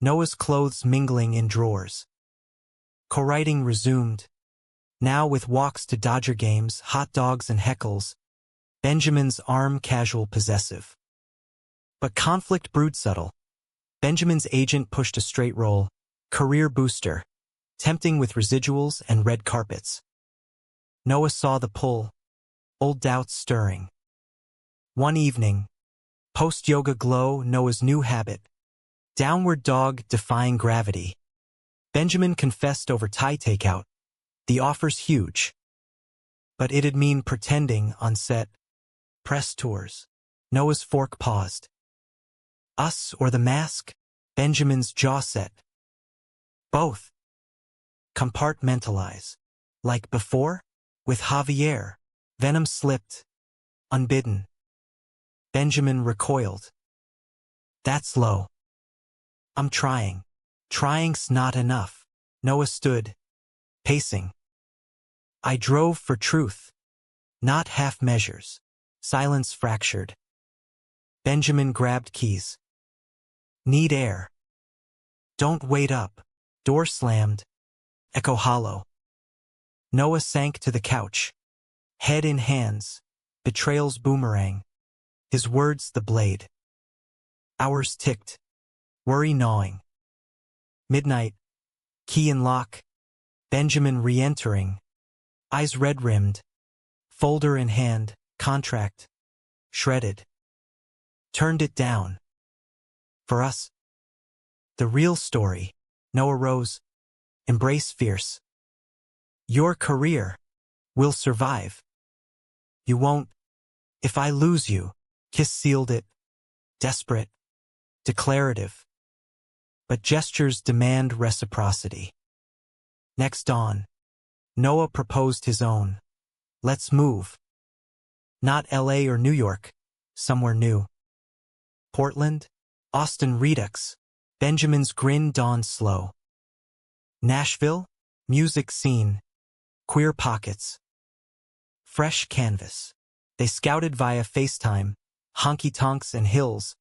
Noah's clothes mingling in drawers. Co-writing resumed. Now with walks to Dodger games, hot dogs and heckles. Benjamin's arm casual possessive. But conflict brewed subtle. Benjamin's agent pushed a straight roll. Career booster. Tempting with residuals and red carpets. Noah saw the pull. Old doubts stirring. One evening. Post-yoga glow, Noah's new habit. Downward dog defying gravity. Benjamin confessed over Thai takeout. The offer's huge. But it'd mean pretending on set. Press tours. Noah's fork paused. Us or the mask? Benjamin's jaw set. Both. Compartmentalize. Like before? With Javier. Venom slipped. Unbidden. Benjamin recoiled. That's low. I'm trying. Trying's not enough. Noah stood. Pacing. I drove for truth. Not half measures. Silence fractured. Benjamin grabbed keys. Need air. Don't wait up. Door slammed. Echo hollow. Noah sank to the couch. Head in hands. Betrayal's boomerang. His words the blade. Hours ticked. Worry gnawing. Midnight. Key in lock. Benjamin re-entering. Eyes red-rimmed. Folder in hand. Contract. Shredded. Turned it down. For us. The real story. Noah rose. Embrace fierce. Your career. Will survive. You won't. If I lose you. Kiss sealed it. Desperate. Declarative. But gestures demand reciprocity. Next dawn. Noah proposed his own. Let's move. Not LA or New York. Somewhere new. Portland? Austin Redux. Benjamin's grin dawned slow. Nashville? Music scene. Queer pockets. Fresh canvas. They scouted via FaceTime, honky-tonks and hills.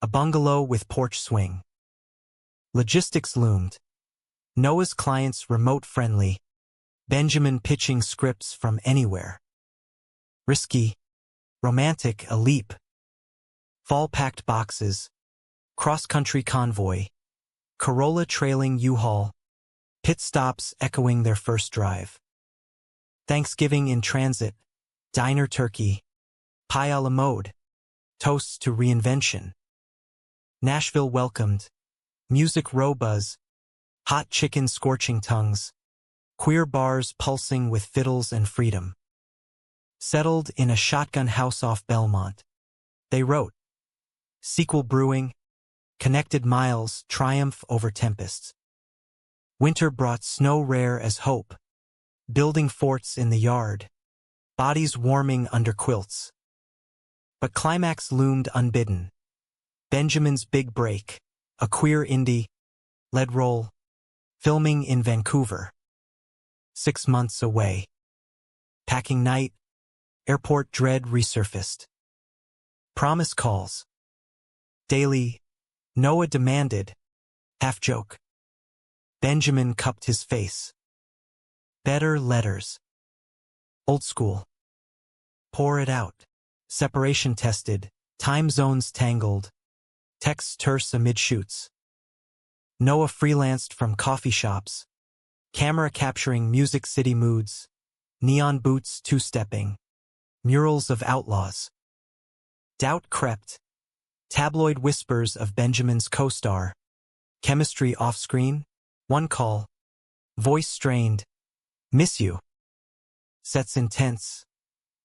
A bungalow with porch swing. Logistics loomed. Noah's clients remote-friendly. Benjamin pitching scripts from anywhere. Risky. Romantic, a leap. Fall-packed boxes. Cross-country convoy. Corolla trailing U-Haul. Pit stops echoing their first drive. Thanksgiving in transit. Diner turkey. Pie a la mode. Toasts to reinvention. Nashville welcomed. Music row buzz. Hot chicken scorching tongues. Queer bars pulsing with fiddles and freedom. Settled in a shotgun house off Belmont. They wrote. Sequel brewing. Connected miles triumph over tempests. Winter brought snow rare as hope. Building forts in the yard. Bodies warming under quilts. But climax loomed unbidden. Benjamin's big break. A queer indie. Lead role. Filming in Vancouver. 6 months away. Packing night. Airport dread resurfaced. Promise calls. Daily. Noah demanded. Half joke. Benjamin cupped his face. Better letters. Old school. Pour it out. Separation tested. Time zones tangled. Texts terse amid shoots. Noah freelanced from coffee shops. Camera capturing Music City moods. Neon boots two-stepping. Murals of outlaws. Doubt crept. Tabloid whispers of Benjamin's co-star. Chemistry off-screen. One call. Voice strained. Miss you. Sets intense.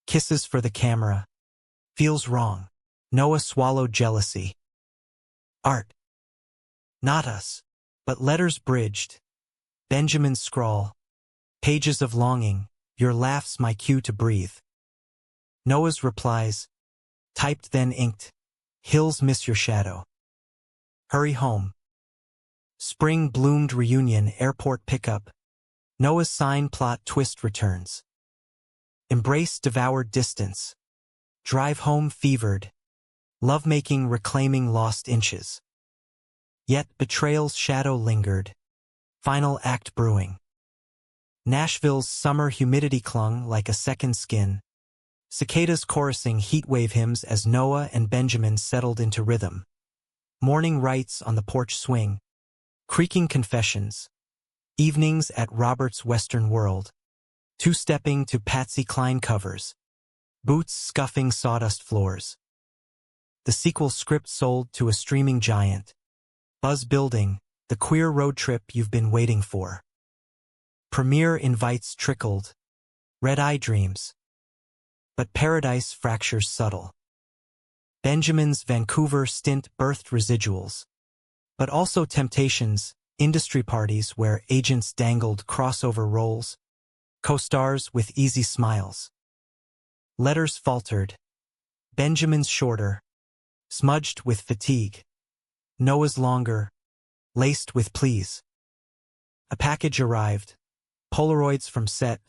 Kisses for the camera. Feels wrong. Noah swallowed jealousy. Art. Not us. But letters bridged. Benjamin's scrawl. Pages of longing. Your laugh's my cue to breathe. Noah's replies. Typed then inked. Hills miss your shadow. Hurry home. Spring bloomed reunion airport pickup. Noah's sign plot twist returns. Embrace devoured distance. Drive home fevered. Lovemaking reclaiming lost inches. Yet betrayal's shadow lingered. Final act brewing. Nashville's summer humidity clung like a second skin. Cicadas chorusing heatwave hymns as Noah and Benjamin settled into rhythm. Morning rites on the porch swing. Creaking confessions. Evenings at Robert's Western World. Two-stepping to Patsy Cline covers. Boots scuffing sawdust floors. The sequel script sold to a streaming giant. Buzz building, the queer road trip you've been waiting for. Premiere invites trickled. Red-eye dreams. But paradise fractures subtle. Benjamin's Vancouver stint birthed residuals. But also temptations, industry parties where agents dangled crossover roles. Co-stars with easy smiles. Letters faltered. Benjamin's shorter. Smudged with fatigue. Noah's longer. Laced with pleas. A package arrived. Polaroids from set.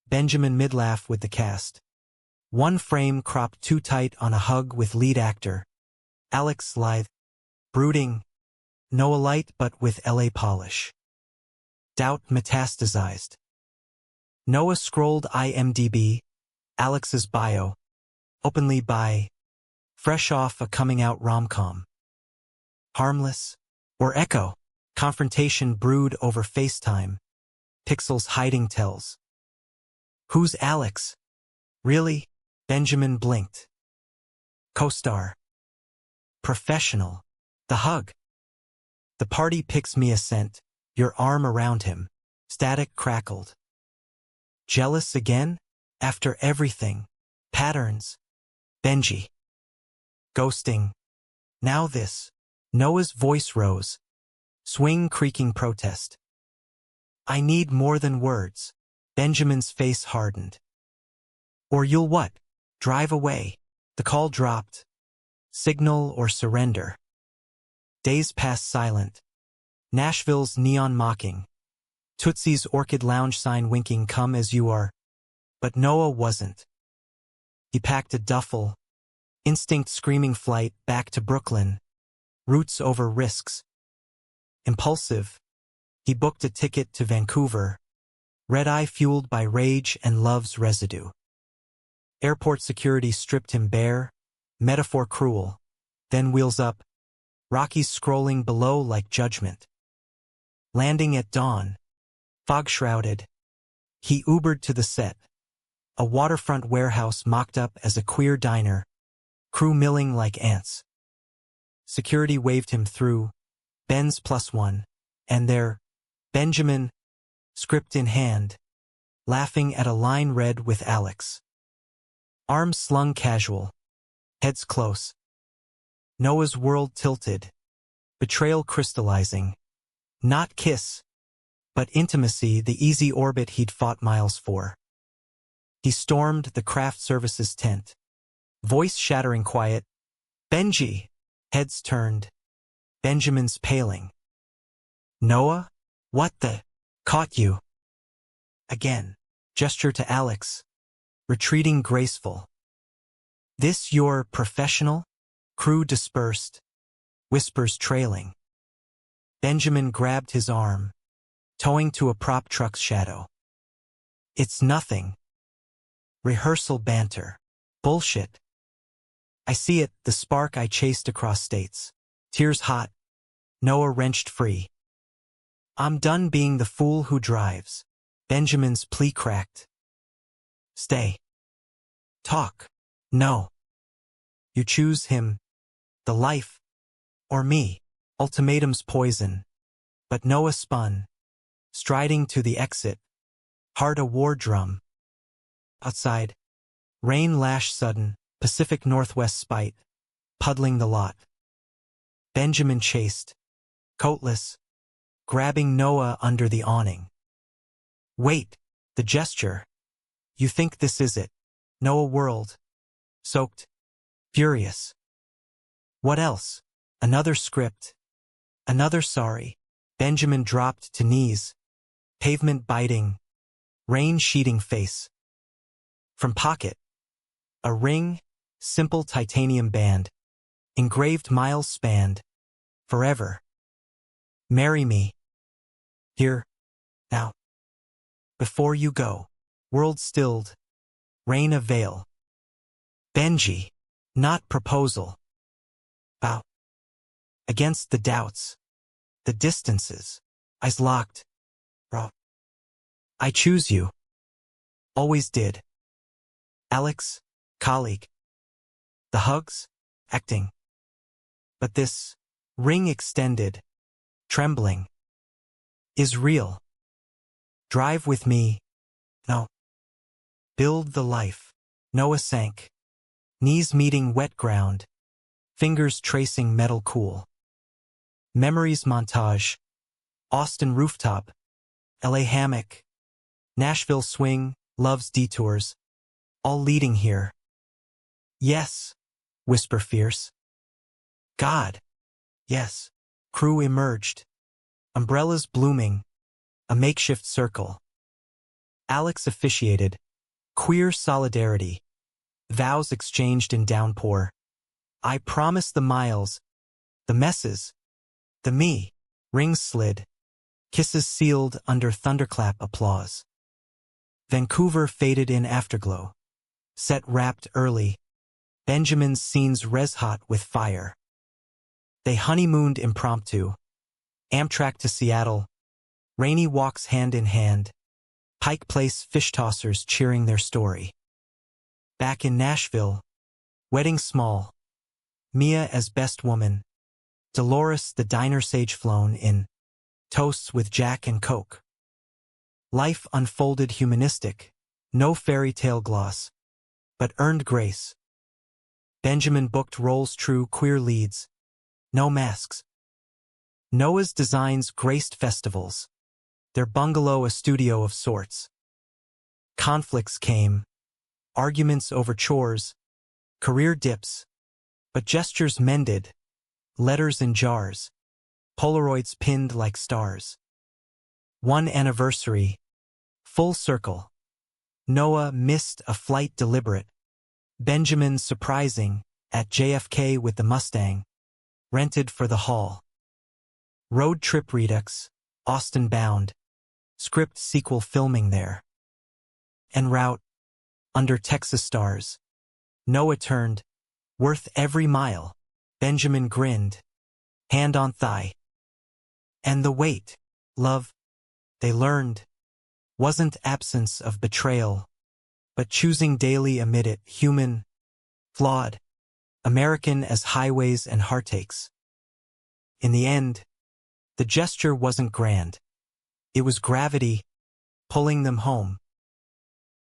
Benjamin mid-laugh with the cast. One frame cropped too tight on a hug with lead actor. Alex lithe. Brooding. Noah light but with LA polish. Doubt metastasized. Noah scrolled IMDb. Alex's bio. Openly bi. Fresh off a coming-out rom-com. Harmless. Or echo. Confrontation brewed over FaceTime. Pixels hiding tells. Who's Alex? Really? Benjamin blinked. Co-star. Professional. The hug. The party picks me a scent. Your arm around him. Static crackled. Jealous again? After everything. Patterns. Benji. Ghosting. Now this. Noah's voice rose. Swing creaking protest. I need more than words. Benjamin's face hardened. Or you'll what? Drive away. The call dropped. Signal or surrender. Days passed silent. Nashville's neon mocking. Tootsie's Orchid Lounge sign winking come as you are. But Noah wasn't. He packed a duffel. Instinct screaming flight back to Brooklyn. Roots over risks. Impulsive. He booked a ticket to Vancouver. Red-eye fueled by rage and love's residue. Airport security stripped him bare. Metaphor cruel. Then wheels up. Rockies scrolling below like judgment. Landing at dawn. Fog shrouded. He Ubered to the set. A waterfront warehouse mocked up as a queer diner, crew milling like ants. Security waved him through, Ben's +1, and there, Benjamin, script in hand, laughing at a line read with Alex. Arms slung casual, heads close. Noah's world tilted, betrayal crystallizing. Not kiss, but intimacy, the easy orbit he'd fought miles for. He stormed the craft services tent. Voice shattering quiet. Benji! Heads turned. Benjamin's paling. Noah? What the? Caught you. Again. Gesture to Alex. Retreating graceful. This your professional? Crew dispersed. Whispers trailing. Benjamin grabbed his arm, towing to a prop truck's shadow. It's nothing. Rehearsal banter. Bullshit. I see it, the spark I chased across states. Tears hot. Noah wrenched free. I'm done being the fool who drives. Benjamin's plea cracked. Stay. Talk. No. You choose him, the life, or me. Ultimatum's poison. But Noah spun, striding to the exit, heart a war drum. Outside, rain lashed sudden, Pacific Northwest spite, puddling the lot. Benjamin chased, coatless, grabbing Noah under the awning. Wait, the gesture. You think this is it? Noah whirled, soaked, furious. What else? Another script. Another sorry. Benjamin dropped to knees, pavement biting, rain sheeting face. From pocket, a ring, simple titanium band, engraved miles spanned, forever. Marry me. Here, now. Before you go. World stilled, rain a veil. Benji, not proposal. Bow. Against the doubts, the distances, eyes locked. Bro. I choose you. Always did. Alex, colleague. The hugs, acting. But this, ring extended, trembling, is real. Drive with me. No. Build the life. Noah sank. Knees meeting wet ground. Fingers tracing metal cool. Memories montage. Austin rooftop. LA hammock. Nashville swing, love's detours. All leading here. Yes. Whisper fierce. God. Yes. Crew emerged. Umbrellas blooming. A makeshift circle. Alex officiated. Queer solidarity. Vows exchanged in downpour. I promise the miles. The messes. The me. Rings slid. Kisses sealed under thunderclap applause. Vancouver faded in afterglow. Set wrapped early. Benjamin's scenes res-hot with fire. They honeymooned impromptu. Amtrak to Seattle. Rainy walks hand in hand. Pike Place fish tossers cheering their story. Back in Nashville. Wedding small. Mia as best woman. Dolores the diner sage flown in. Toasts with Jack and Coke. Life unfolded humanistic. No fairy tale gloss. But earned grace. Benjamin booked roles true queer leads. No masks. Noah's designs graced festivals. Their bungalow a studio of sorts. Conflicts came. Arguments over chores. Career dips. But gestures mended. Letters in jars. Polaroids pinned like stars. One anniversary. Full circle. Noah missed a flight deliberate. Benjamin surprising, at JFK with the Mustang. Rented for the haul. Road trip redux, Austin bound. Script sequel filming there. En route, under Texas stars. Noah turned, worth every mile. Benjamin grinned, hand on thigh. And the wait, love, they learned, wasn't absence of betrayal, but choosing daily amid it, human, flawed, American as highways and heartaches. In the end, the gesture wasn't grand. It was gravity, pulling them home.